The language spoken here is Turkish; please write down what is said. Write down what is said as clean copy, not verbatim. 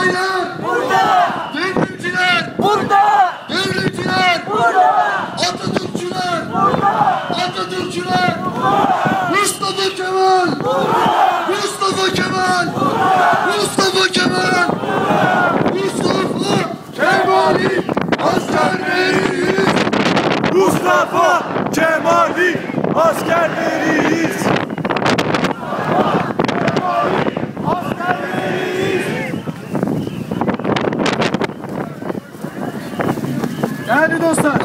Subaylar burada, devrimciler burada, devrimciler burada, Atatürkçüler burada, Atatürkçüler Mustafa Kemal Mustafa Kemal Mustafa Kemal Mustafa Kemal'in askerleriyiz. Mustafa Kemal'in askerleriyiz. Değerli dostlar,